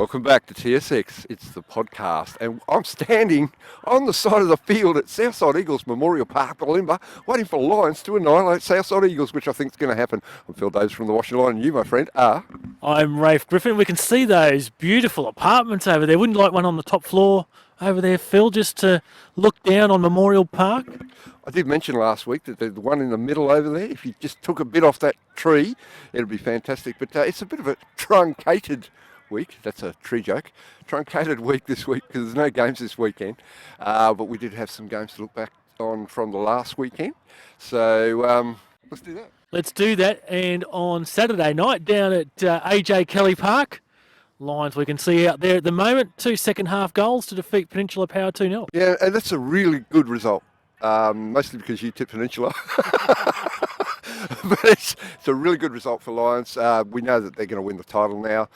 Welcome back to TSX. It's the podcast, and I'm standing on the side of the field at Southside Eagles Memorial Park, Bulimba, waiting for Lions to annihilate Southside Eagles, which I think is going to happen. I'm Phil Davis from the Washington Line, and you, my friend, are... I'm Rafe Griffin. We can see those beautiful apartments over there. Wouldn't you like one on the top floor over there, Phil, just to look down on Memorial Park? I did mention last week that the one in the middle over there, if you just took a bit off that tree, it'd be fantastic. But it's a bit of a truncated week. That's a tree joke. Truncated week this week because there's no games this weekend. But we did have some games to look back on from the last weekend. So let's do that. Let's do that. And on Saturday night down at AJ Kelly Park, Lions we can see out there at the moment, 2 second half goals to defeat Peninsula Power 2-0. Yeah, and that's a really good result. Mostly because you tipped Peninsula. But it's a really good result for Lions. We know that they're going to win the title now.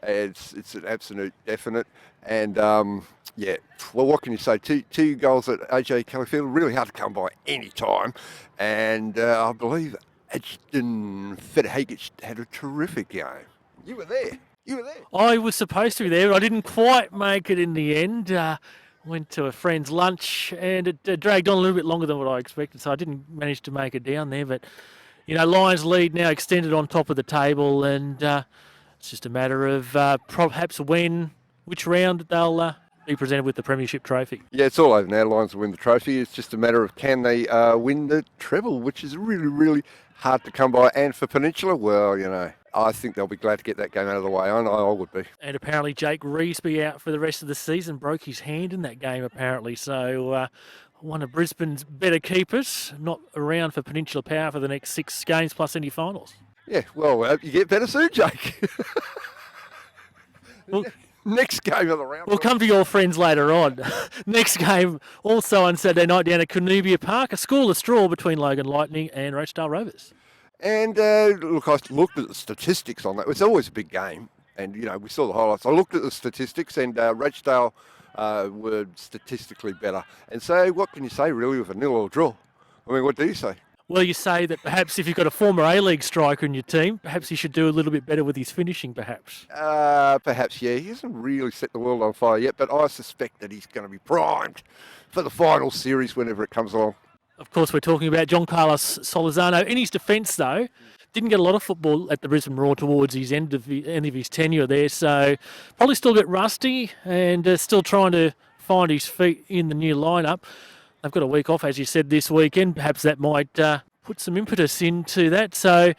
It's an absolute definite. And, yeah, well, what can you say? Two goals at AJ Kelly Field, really hard to come by any time. And I believe Ed16 had a terrific game. You were there. I was supposed to be there, but I didn't quite make it in the end. Went to a friend's lunch and it dragged on a little bit longer than what I expected, so I didn't manage to make it down there. But, you know, Lions lead now extended on top of the table, and it's just a matter of perhaps which round they'll be presented with the Premiership trophy. Yeah, it's all over now. Lions will win the trophy. It's just a matter of can they win the treble, which is really, really hard to come by. And for Peninsula, well, you know, I think they'll be glad to get that game out of the way. I would be. And apparently Jake Reesby out for the rest of the season, broke his hand in that game apparently. So one of Brisbane's better keepers, not around for Peninsula Power for the next 6 games plus any finals. Yeah, well, you get better soon, Jake. Well, next game of the round. We'll come to your friends later on. Next game also on Saturday night down at Cornubia Park, a scoreless draw between Logan Lightning and Rochdale Rovers. And look, I looked at the statistics on that. It's always a big game. And, you know, we saw the highlights. I looked at the statistics and Rochdale were statistically better. And so what can you say, really, with a 0-0 draw? I mean, what do you say? Well, you say that perhaps if you've got a former A-League striker in your team, perhaps he should do a little bit better with his finishing, perhaps. Perhaps, yeah. He hasn't really set the world on fire yet, but I suspect that he's going to be primed for the final series whenever it comes along. Of course, we're talking about John Carlos Solizano. In his defence, though, didn't get a lot of football at the Brisbane Roar towards his end of his tenure there, so probably still a bit rusty and still trying to find his feet in the new lineup. They've got a week off, as you said, this weekend. Perhaps that might put some impetus into that. So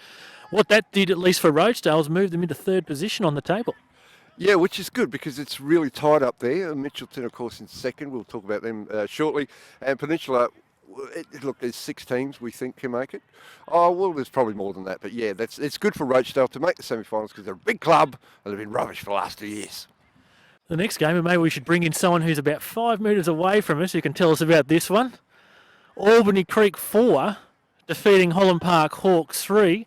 what that did, at least for Rochdale, is move them into 3rd position on the table. Yeah, which is good because it's really tight up there. Mitchelton, of course, in 2nd. We'll talk about them shortly. And Peninsula, look, there's 6 teams we think can make it. Oh, well, there's probably more than that. But, yeah, it's good for Rochdale to make the semi-finals because they're a big club and they've been rubbish for the last 2 years. The next game, and maybe we should bring in someone who's about 5 metres away from us who can tell us about this one. Albany Creek 4, defeating Holland Park Hawks 3.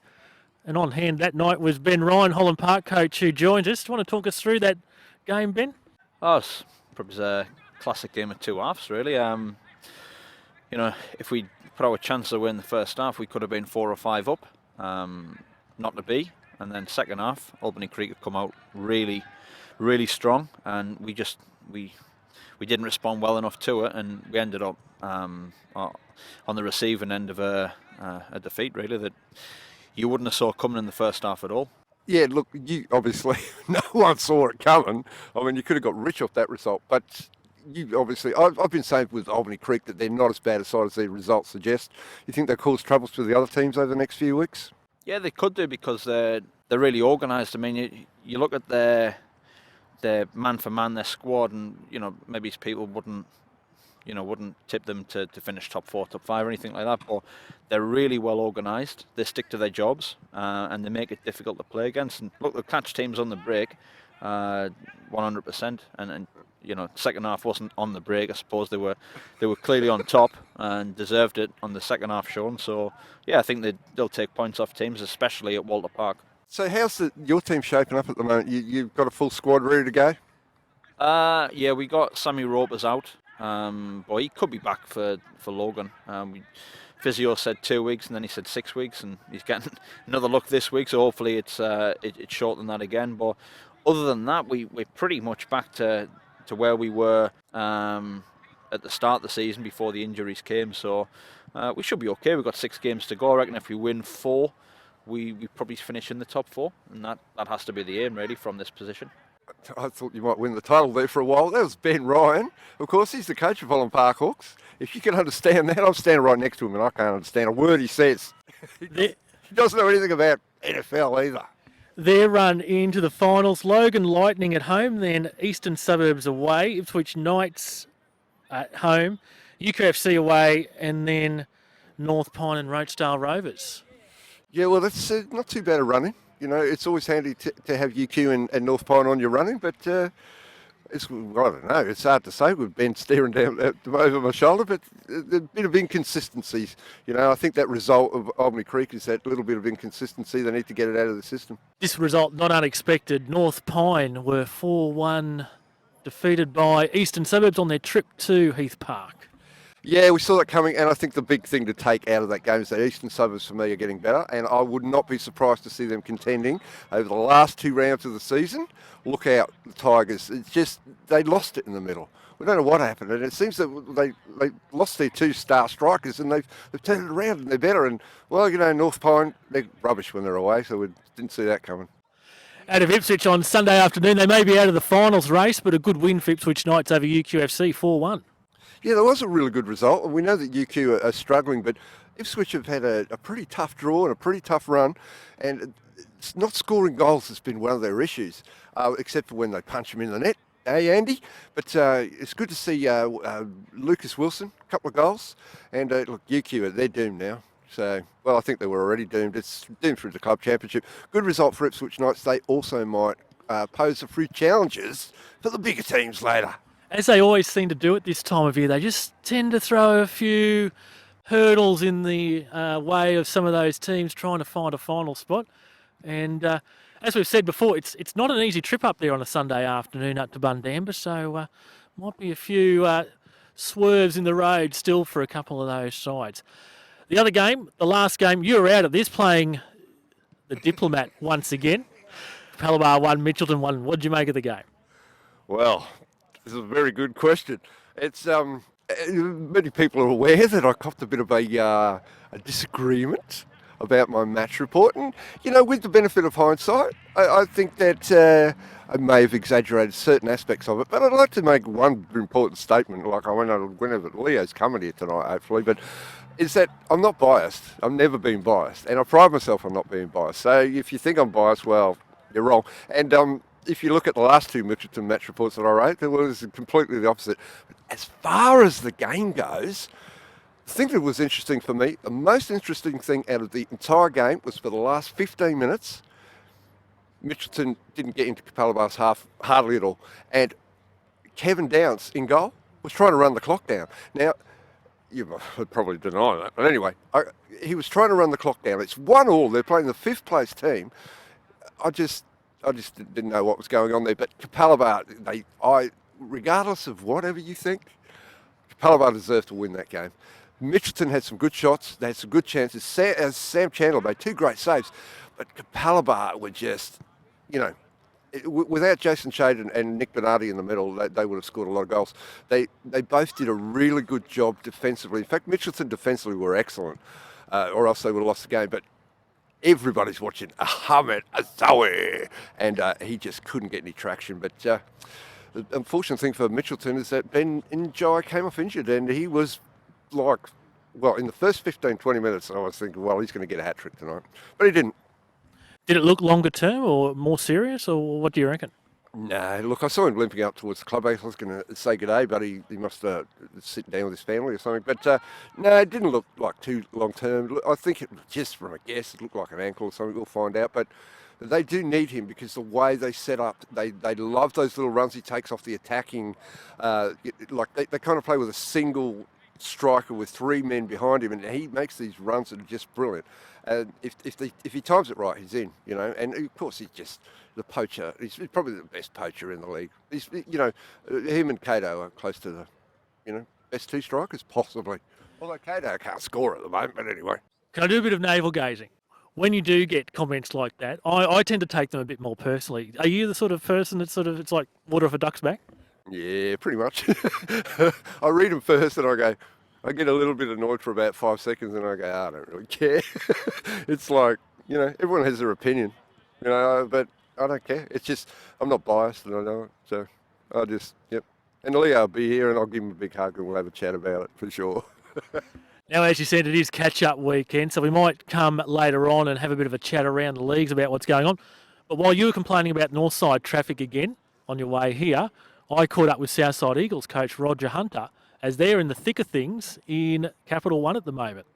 And on hand that night was Ben Ryan, Holland Park coach, who joins us. Do you want to talk us through that game, Ben? Oh, it's probably a classic game of 2 halves, really. You know, if we put our chance to win the first half, we could have been 4 or 5 up. Not to be. And then second half, Albany Creek have come out really strong, and we didn't respond well enough to it, and we ended up on the receiving end of a defeat, really, that you wouldn't have saw coming in the first half at all. Yeah, look, you obviously, no one saw it coming. I mean, you could have got rich off that result, but you obviously, I've been saying with Albany Creek that they're not as bad a side as their results suggest. You think they'll cause troubles for the other teams over the next few weeks? Yeah, they could do, because they're really organised. I mean, you look at their man for man, their squad, and you know, maybe people wouldn't tip them to finish top 4, top 5 or anything like that, but they're really well organised. They stick to their jobs and they make it difficult to play against. And look, the catch teams on the break 100%, and you know, second half wasn't on the break. I suppose they were clearly on top and deserved it on the second half shown. So yeah, I think they'll take points off teams, especially at Walter Park. So how's your team shaping up at the moment? You've got a full squad ready to go? Yeah, we got Sammy Ropers out. But he could be back for Logan. Physio said 2 weeks, and then he said 6 weeks, and he's getting another look this week. So hopefully it's shorter than that again. But other than that, we're pretty much back to where we were at the start of the season before the injuries came. So we should be okay. We've got 6 games to go. I reckon if we win 4, we probably finish in the top 4, and that has to be the aim really from this position. I thought you might win the title there for a while. That was Ben Ryan. Of course, he's the coach of Holland Park Hawks. If you can understand that, I'm standing right next to him and I can't understand a word he says. He doesn't know anything about NFL either. Their run into the finals, Logan Lightning at home, then Eastern Suburbs away, Ipswich Knights at home, UQFC away, and then North Pine and Rochedale Rovers. Yeah, well, that's not too bad a running. You know, it's always handy to have UQ and North Pine on your running, but I don't know, it's hard to say with Ben staring down over my shoulder, but a bit of inconsistencies. You know, I think that result of Albany Creek is that little bit of inconsistency. They need to get it out of the system. This result not unexpected. North Pine were 4-1 defeated by Eastern Suburbs on their trip to Heath Park. Yeah, we saw that coming, and I think the big thing to take out of that game is that Eastern Suburbs, for me, are getting better, and I would not be surprised to see them contending over the last 2 rounds of the season. Look out, the Tigers. It's just, they lost it in the middle. We don't know what happened, and it seems that they lost their 2 star strikers, and they've turned it around, and they're better. And, well, you know, North Pine, they're rubbish when they're away, so we didn't see that coming. Out of Ipswich on Sunday afternoon, they may be out of the finals race, but a good win for Ipswich Knights over UQFC, 4-1. Yeah, that was a really good result. And we know that UQ are struggling, but Ipswich have had a pretty tough draw and a pretty tough run. And it's not scoring goals has been one of their issues, except for when they punch them in the net. Hey, Andy? But it's good to see Lucas Wilson, a couple of goals. And look, UQ, they're doomed now. So, well, I think they were already doomed. It's doomed through the club championship. Good result for Ipswich Knights. They also might pose a few challenges for the bigger teams later. As they always seem to do at this time of year, they just tend to throw a few hurdles in the way of some of those teams trying to find a final spot. And as we've said before, it's not an easy trip up there on a Sunday afternoon up to Bundamba, so might be a few swerves in the road still for a couple of those sides. The other game, the last game, you were out of this playing the Diplomat once again. Palabar 1, Mitchelton 1. What did you make of the game? Well, this is a very good question. It's many people are aware that I copped a bit of a disagreement about my match report, and you know, with the benefit of hindsight, I think that I may have exaggerated certain aspects of it. But I'd like to make one important statement, like I went over Leo's coming here tonight, hopefully, but is that I'm not biased. I've never been biased, and I pride myself on not being biased. So if you think I'm biased, well, you're wrong. And if you look at the last 2 Mitchelton match reports that I wrote, it was completely the opposite. But as far as the game goes, the thing that was interesting for me, the most interesting thing out of the entire game was for the last 15 minutes, Mitchelton didn't get into Capalabar's half hardly at all. And Kevin Downs in goal was trying to run the clock down. Now, you would probably deny that, but anyway, he was trying to run the clock down. It's 1-1. They're playing the 5th place team. I just didn't know what was going on there. But Capalabar, regardless of whatever you think, Capalabar deserved to win that game. Mitchelton had some good shots. They had some good chances. Sam Chandler made 2 great saves. But Capalabar were just, you know, without Jason Shade and Nick Bernardi in the middle, they would have scored a lot of goals. They both did a really good job defensively. In fact, Mitchelton defensively were excellent, or else they would have lost the game. But everybody's watching Ahmed Azawi, and he just couldn't get any traction. But the unfortunate thing for Mitchelton is that Ben Njai came off injured, and he was like, well, in the first 15, 20 minutes, I was thinking, well, he's going to get a hat-trick tonight. But he didn't. Did it look longer term or more serious, or what do you reckon? No, look, I saw him limping up towards the clubhouse. I was going to say good day, but he must sit down with his family or something. But no, it didn't look like too long term. I think just from a guess, it looked like an ankle or something. We'll find out. But they do need him because the way they set up, they love those little runs he takes off the attacking. Like they kind of play with a single striker with 3 men behind him, and he makes these runs that are just brilliant. And if he times it right, he's in, you know. And of course, he's just the poacher. He's probably the best poacher in the league. He's, you know, him and Cato are close to the, you know, best 2 strikers possibly. Although Cato can't score at the moment, but anyway. Can I do a bit of navel gazing? when you do get comments like that, I tend to take them a bit more personally. Are you the sort of person that it's like water off a duck's back? Yeah, pretty much. I read them first and I get a little bit annoyed for about 5 seconds and I go, I don't really care. It's like, everyone has their opinion, but I don't care. It's just, I'm not biased and I know it. So I just, yep. And Leo will be here and I'll give him a big hug and we'll have a chat about it for sure. Now, as you said, it is catch-up weekend, so we might come later on and have a bit of a chat around the leagues about what's going on. But while you were complaining about Northside traffic again on your way here, I caught up with Southside Eagles coach Roger Hunter as they're in the thick of things in Capital One at the moment.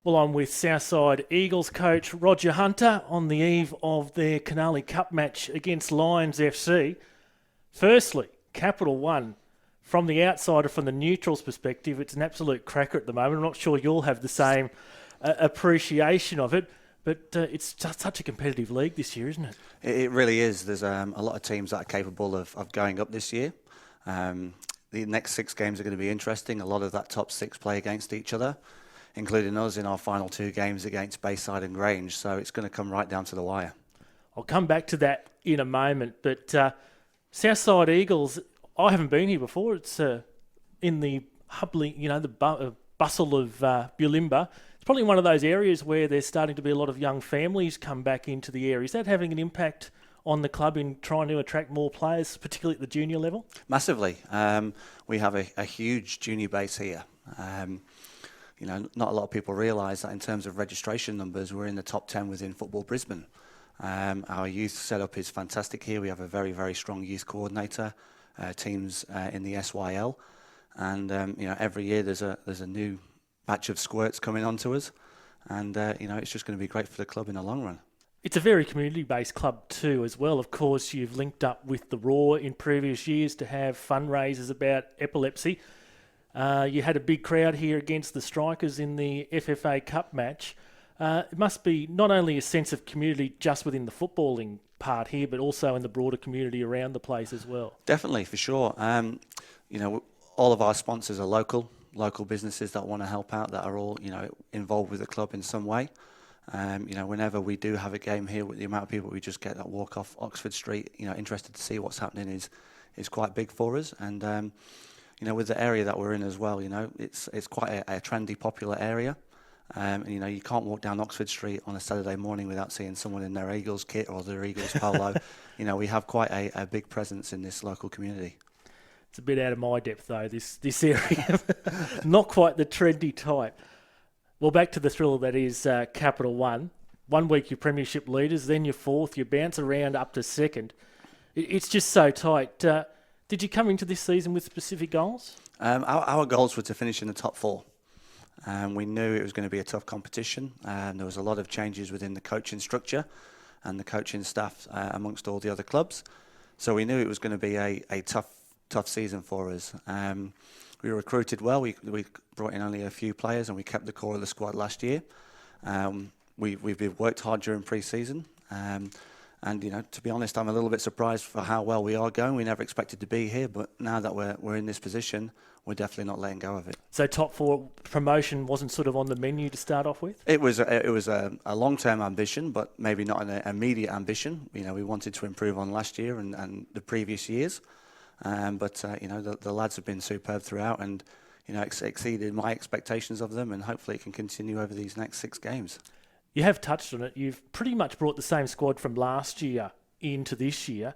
Well, I'm with Southside Eagles coach Roger Hunter on the eve of their Canali Cup match against Lions FC. Firstly, Capital One. From the outsider, from the neutral's perspective, it's an absolute cracker at the moment. I'm not sure you'll have the same appreciation of it, but it's just such a competitive league this year, isn't it? It really is. There's a lot of teams that are capable of going up this year. The next 6 games are going to be interesting. A lot of that top 6 play against each other, including us in our final 2 games against Bayside and Grange. So it's going to come right down to the wire. I'll come back to that in a moment, but Southside Eagles, I haven't been here before. It's in the hubbly, the bustle of Bulimba. It's probably one of those areas where there's starting to be a lot of young families come back into the area. Is that having an impact on the club in trying to attract more players, particularly at the junior level? Massively. We have a huge junior base here. Not a lot of people realise that in terms of registration numbers, we're in the top 10 within Football Brisbane. Our youth setup is fantastic here. We have a very, very strong youth coordinator. Teams in the SYL, and every year there's a new batch of squirts coming onto us, and it's just going to be great for the club in the long run. It's a very community-based club too, as well. Of course, you've linked up with the Raw in previous years to have fundraisers about epilepsy. You had a big crowd here against the Strikers in the FFA Cup match. It must be not only a sense of community just within the footballing part here, but also in the broader community around the place as well. Definitely, for sure. All of our sponsors are local businesses that want to help out, that are all involved with the club in some way. Whenever we do have a game here, with the amount of people we just get that walk off Oxford Street, interested to see what's happening is quite big for us. And with the area that we're in as well, it's quite a trendy, popular area. You can't walk down Oxford Street on a Saturday morning without seeing someone in their Eagles kit or their Eagles polo. We have quite a big presence in this local community. It's a bit out of my depth though, this area. Not quite the trendy type. Well, back to the thrill that is Capital One. 1 week you're premiership leaders, then you're 4th, you bounce around up to 2nd. It's just so tight. Did you come into this season with specific goals? Our goals were to finish in the top 4. We knew it was going to be a tough competition, and there was a lot of changes within the coaching structure and the coaching staff amongst all the other clubs. So we knew it was going to be a tough season for us. We recruited well. We brought in only a few players, and we kept the core of the squad last year. We've worked hard during pre-season, and to be honest, I'm a little bit surprised for how well we are going. We never expected to be here, but now that we're in this position, we're definitely not letting go of it. So top 4 promotion wasn't sort of on the menu to start off with? It was a long-term ambition, but maybe not an immediate ambition. We wanted to improve on last year and the previous years. But the lads have been superb throughout and exceeded my expectations of them, and hopefully it can continue over these next 6 games. You have touched on it. You've pretty much brought the same squad from last year into this year.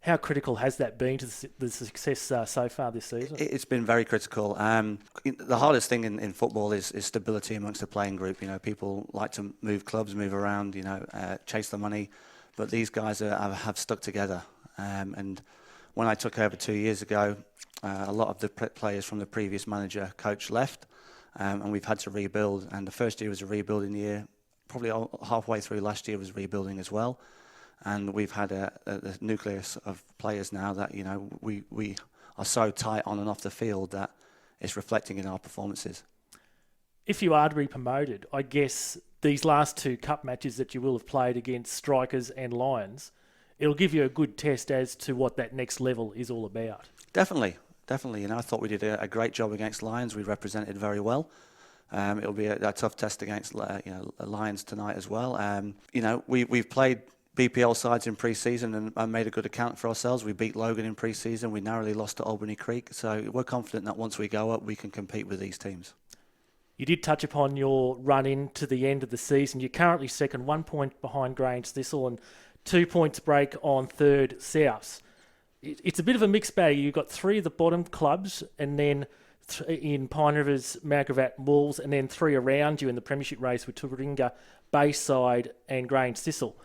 How critical has that been to the success so far this season? It's been very critical. The hardest thing in football is stability amongst the playing group. People like to move clubs, move around, chase the money, but these guys have stuck together. And when I took over 2 years ago, a lot of the players from the previous manager coach left, and we've had to rebuild. And the first year was a rebuilding year. Probably halfway through last year was rebuilding as well. And we've had a nucleus of players now that, we are so tight on and off the field that it's reflecting in our performances. If you are to be promoted, I guess these last 2 cup matches that you will have played against Strikers and Lions, it'll give you a good test as to what that next level is all about. Definitely. I thought we did a great job against Lions. We represented very well. It'll be a tough test against Lions tonight as well. We've played BPL sides in pre-season and made a good account for ourselves. We beat Logan in pre-season. We narrowly lost to Albany Creek. So we're confident that once we go up, we can compete with these teams. You did touch upon your run into the end of the season. You're currently second, 1 point behind Grange Thistle and 2 points break on third Souths. It's a bit of a mixed bag. You've got three of the bottom clubs and then in Pine Rivers, Margravate, Wolves, and then three around you in the premiership race with Turinga, Bayside and Grange Thistle.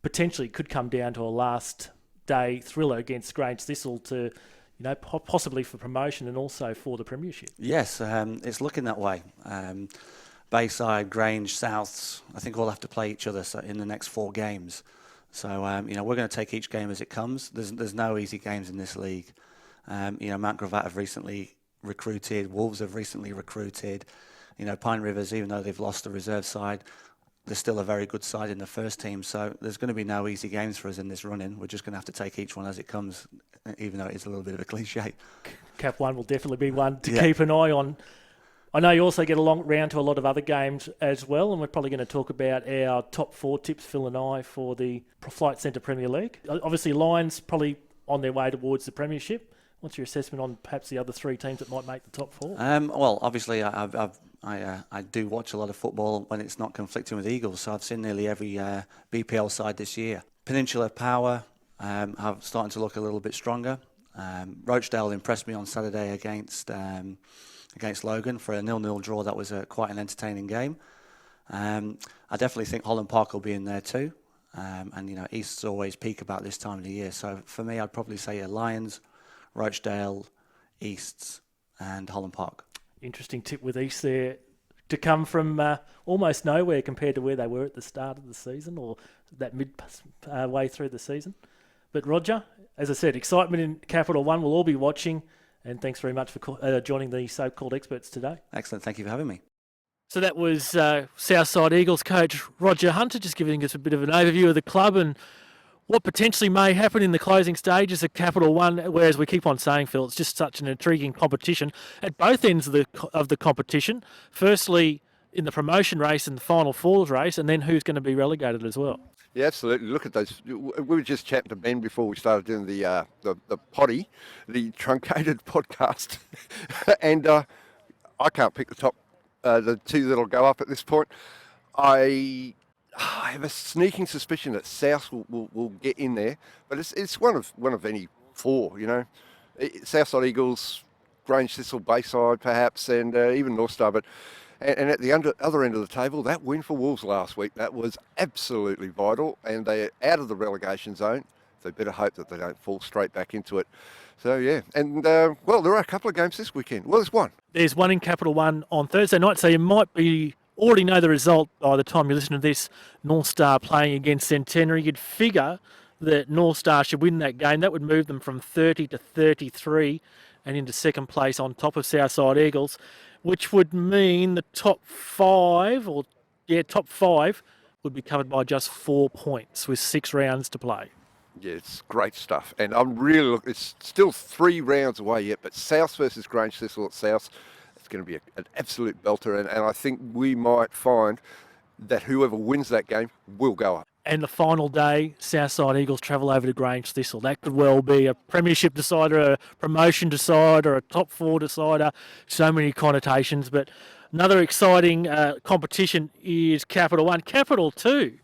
Potentially could come down to a last day thriller against Grange Thistle to, possibly for promotion and also for the premiership. Yes, it's looking that way. Bayside, Grange, Souths, I think all have to play each other in the next 4 games. So, we're going to take each game as it comes. There's no easy games in this league. Mount Gravatt have recently recruited. Wolves have recently recruited. Pine Rivers, even though they've lost the reserve side, they're still a very good side in the first team. So there's going to be no easy games for us in this run-in. We're just going to have to take each one as it comes, even though it's a little bit of a cliche. Cap 1 will definitely be one to keep an eye on. I know you also get along round to a lot of other games as well, and we're probably going to talk about our top 4 tips, Phil and I, for the Flight Centre Premier League. Obviously, Lions probably on their way towards the premiership. What's your assessment on perhaps the other 3 teams that might make the top 4? Well, obviously, I do watch a lot of football when it's not conflicting with Eagles, so I've seen nearly every BPL side this year. Peninsula Power have starting to look a little bit stronger. Rochdale impressed me on Saturday against Logan for a 0-0 draw. That was quite an entertaining game. I definitely think Holland Park will be in there too. And East's always peak about this time of the year. So for me, I'd probably say Lions, Rochdale, Easts, and Holland Park. Interesting tip with East there to come from almost nowhere compared to where they were at the start of the season or that way through the season. But Roger, as I said, excitement in Capital One. We'll all be watching. And thanks very much for joining the so-called Xperts today. Excellent. Thank you for having me. So that was Southside Eagles coach Roger Hunter just giving us a bit of an overview of the club and what potentially may happen in the closing stages of Capital One, whereas we keep on saying, Phil, it's just such an intriguing competition at both ends of the competition. Firstly, in the promotion race and the Final Fours race, and then who's going to be relegated as well. Yeah, absolutely. Look at those. We were just chatting to Ben before we started doing the potty, the truncated podcast, and I can't pick the 2 that'll go up at this point. I have a sneaking suspicion that South will get in there, but it's one of any 4. Southside Eagles, Grange Thistle, Bayside perhaps, and even North Star. But and at the other end of the table, that win for Wolves last week, that was absolutely vital, and they're out of the relegation zone. They better hope that they don't fall straight back into it. So, yeah. And, there are a couple of games this weekend. Well, there's one. There's one in Capital One on Thursday night, so you might already know the result by the time you listen to this. North Star playing against Centenary. You'd figure that North Star should win that game. That would move them from 30 to 33 and into second place on top of Southside Eagles, which would mean the top 5 would be covered by just 4 points with 6 rounds to play. Yeah, it's great stuff. And it's still 3 rounds away yet, but South versus Grange Thistle at South, it's going to be an absolute belter. And I think we might find that whoever wins that game will go up. And the final day, Southside Eagles travel over to Grange Thistle. That could well be a premiership decider, a promotion decider, a top 4 decider. So many connotations. But another exciting competition is Capital 1. Capital 2,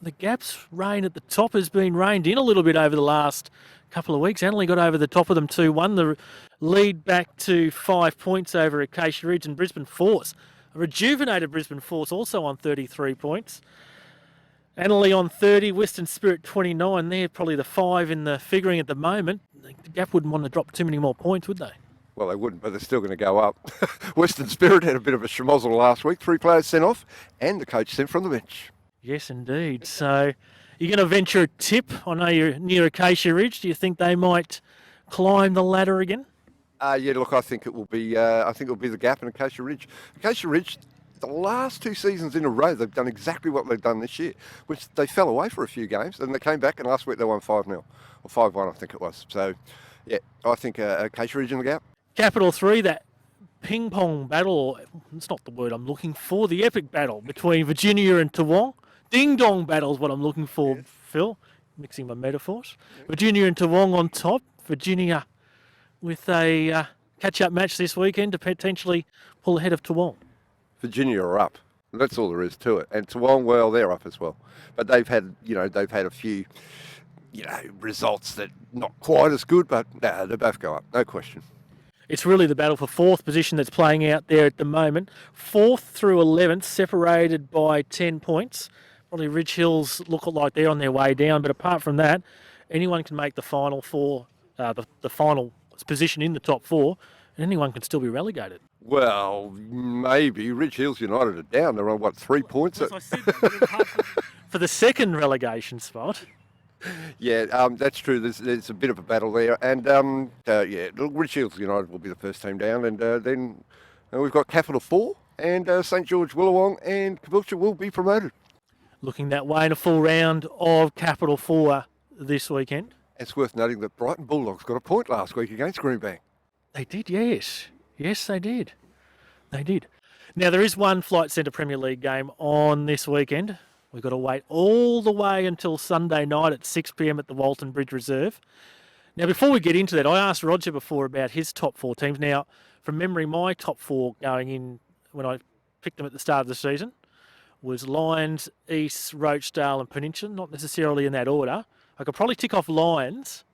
the Gaps reign at the top has been reined in a little bit over the last couple of weeks. Only got over the top of them 2-1. The lead back to 5 points over Acacia Ridge and Brisbane Force. A rejuvenated Brisbane Force also on 33 points. Annerley on 30, Western Spirit 29. They're probably the 5 in the figuring at the moment. The Gap wouldn't want to drop too many more points, would they? Well, they wouldn't, but they're still going to go up. Western Spirit had a bit of a schmozzle last week. 3 players sent off and the coach sent from the bench. Yes, indeed. So you're going to venture a tip. I know you're near Acacia Ridge. Do you think they might climb the ladder again? Yeah, look, I think it will be the Gap and Acacia Ridge. Acacia Ridge, the last 2 seasons in a row, they've done exactly what they've done this year, which they fell away for a few games, and they came back, and last week they won 5-0, or 5-1, I think it was. So, yeah, I think Acacia Ridge and the Gap. Capital 3, that ping pong battle. It's not the word I'm looking for. The epic battle between Virginia and Toowong. Ding dong battle is what I'm looking for, Phil. Mixing my metaphors. Virginia and Toowong on top. Virginia with a catch-up match this weekend to potentially pull ahead of Toowong. Virginia are up. That's all there is to it. And Toowong, well, they're up as well. But they've had a few, results that not quite as good, but they both go up, no question. It's really the battle for fourth position that's playing out there at the moment. 4th through 11th, separated by 10 points. Probably Ridge Hills look like they're on their way down, but apart from that, anyone can make the final four, the final position in the top 4, and anyone can still be relegated. Well, maybe. Ridge Hills United are down. They're on, 3 points? As I said, for the second relegation spot. Yeah, that's true. There's a bit of a battle there. And, Ridge Hills United will be the first team down. And then we've got Capital 4 and St George, Willawong and Caboolture will be promoted. Looking that way in a full round of Capital 4 this weekend. It's worth noting that Brighton Bulldogs got a point last week against Greenbank. They did, yes. Yes, they did. They did. Now, there is one Flight Centre Premier League game on this weekend. We've got to wait all the way until Sunday night at 6 p.m. at the Walton Bridge Reserve. Now, before we get into that, I asked Roger before about his top 4 teams. Now, from memory, my top 4 going in when I picked them at the start of the season was Lions, East, Rochedale and Peninsula, not necessarily in that order. I could probably tick off Lions.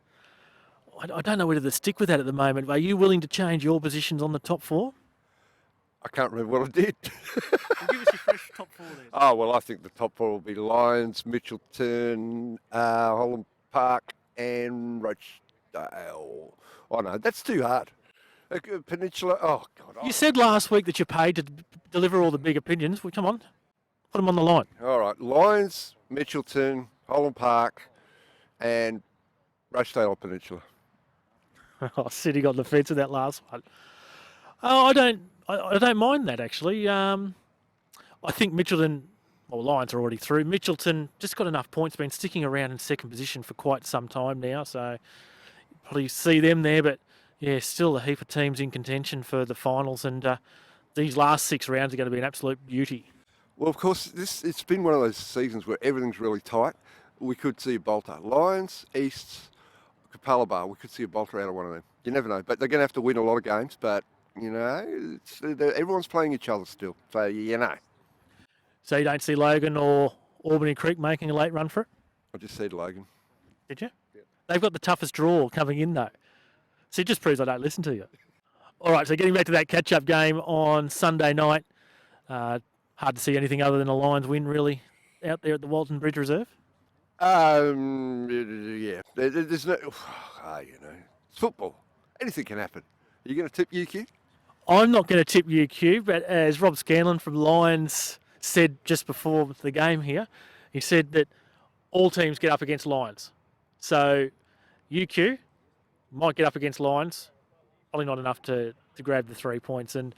I don't know whether to stick with that at the moment. Are you willing to change your positions on the top 4? I can't remember what I did. Well, give us your fresh top 4 then. Oh, well, I think the top 4 will be Lions, Mitchelton, Holland Park and Rochedale. Oh, no, that's too hard. Peninsula, oh, God. You said last week that you're paid to deliver all the big opinions. Well, come on, put them on the line. All right, Lions, Mitchelton, Holland Park and Rochedale Peninsula. Oh, City got the fence in that last one. Oh, I don't mind that actually. I think Mitchelton, well, Lions are already through. Mitchelton just got enough points, been sticking around in second position for quite some time now, so probably see them there. But yeah, still a heap of teams in contention for the finals, and these last 6 rounds are going to be an absolute beauty. Well, of course, it's been one of those seasons where everything's really tight. We could see a bolter. Lions, East, Capalaba, we could see a bolter out of one of them. You never know, but they're going to have to win a lot of games, but everyone's playing each other still, so So you don't see Logan or Albany Creek making a late run for it? I just said Logan. Did you? Yeah. They've got the toughest draw coming in though. So it just proves I don't listen to you. All right, so getting back to that catch-up game on Sunday night, hard to see anything other than a Lions win really out there at the Walton Bridge Reserve? Yeah. There's no, it's football. Anything can happen. Are you going to tip UQ? I'm not going to tip UQ, but as Rob Scanlon from Lions said just before the game here, he said that all teams get up against Lions. So UQ might get up against Lions, probably not enough to grab the 3 points. And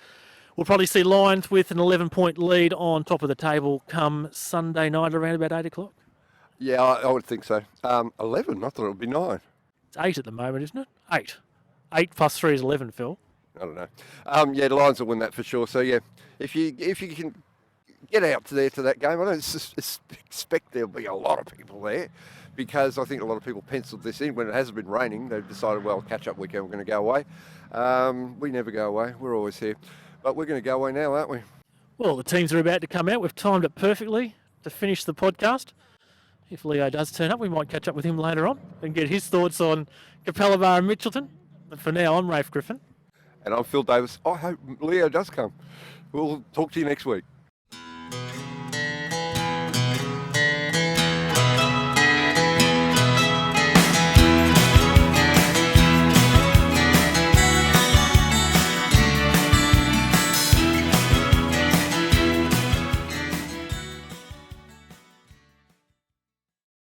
we'll probably see Lions with an 11-point lead on top of the table come Sunday night around about 8 o'clock. Yeah, I would think so. 11? I thought it would be 9. It's 8 at the moment, isn't it? 8. 8 plus 3 is 11, Phil. I don't know. The Lions will win that for sure. So yeah, if you can get out to that game, I don't expect there'll be a lot of people there, because I think a lot of people penciled this in when it hasn't been raining. They've decided, well, catch-up weekend, we're going to go away. We never go away. We're always here, but we're going to go away now, aren't we? Well, the teams are about to come out. We've timed it perfectly to finish the podcast. If Leo does turn up, we might catch up with him later on and get his thoughts on Capalaba and Mitchelton. But for now, I'm Rafe Griffin. And I'm Phil Davis. I hope Leo does come. We'll talk to you next week.